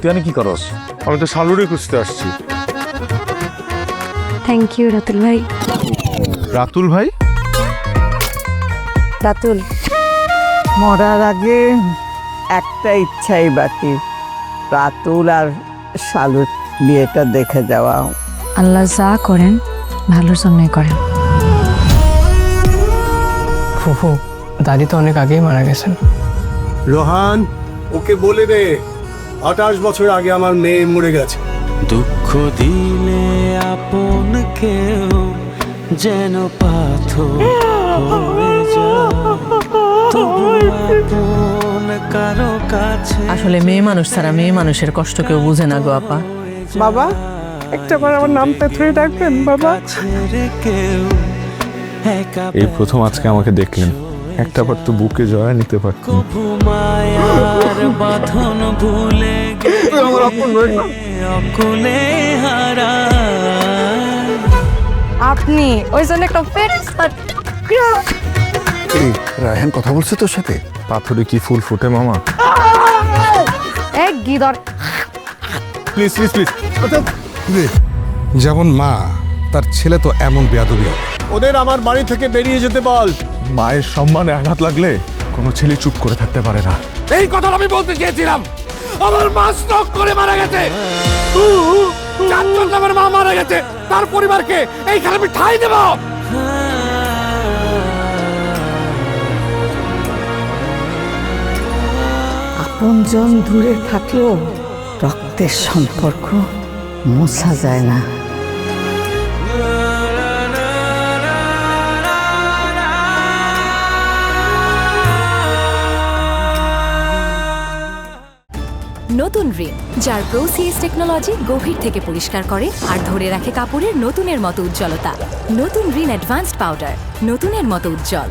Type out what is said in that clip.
তুই কি করস? আমি তো শালুরে খুঁজতে আসছি। থ্যাংক ইউ রাতুল ভাই। রাতুল ভাই? রাতুল, মরার আগে একটা ইচ্ছাই বাকি, রাতুল আর শালুর বিয়েটা দেখে যাওয়া। আল্লাহ যা করেন ভালোর জন্যই করেন। ফুফু, দাদি তো অনেক আগেই মারা গেছেন। রোহান, ওকে বলে দে 28 বছর আগে আমার মেয়ে মরে গেছে। দুঃখ দিলে আপন কেউ যেন পাথর হয়ে যায়, তবু আপন কারো কাছে। আসলে মেয়ে মানুষ ছাড়া মেয়ে মানুষের কষ্ট কেউ বুঝে না গো আপা। বাবা, একটা বার আমার নামটা ধরে ডাকবেন বাবা। ছেড়ে কেউ একা এই প্রথম আজকে আমাকে দেখলেন, একটা বার তো বুকে জড়ায় নিতে পারতেন। কভু মায়ার বাঁধন ভুলে অকুলে হারা। আপনি ওই জন্য একটা পেট রায়হান কথা বলছে তোর সাথে? পাথরে কি ফুল ফুটে মামা? এক গিদর। Please please please. যেমন মা, তার ছেলে তো এমন বেয়াদবি। ওদের আমার বাড়ি থেকে বেরিয়ে যেতে বল। মায়ের সম্মানে আঘাত লাগলে কোনো ছেলে চুপ করে থাকতে পারে না। এই কথা আমি বলতে চেয়েছিলাম। আমার মা স্ট্রোক করে মারা গেছে। চারজন আমার মা মারা গেছে, তার পরিবারকে এইখানে আমি ঠাঁই দেব। আপনজন দূরে থাকলেও রক্তের সম্পর্ক মোছা যায় না। নতুন রিন, যার প্রোসিএস টেকনোলজি গভীর থেকে পরিষ্কার করে আর ধরে রাখে কাপড়ের নতুনের মতো উজ্জ্বলতা। নতুন রিন অ্যাডভান্সড পাউডার, নতুনের মতো উজ্জ্বল।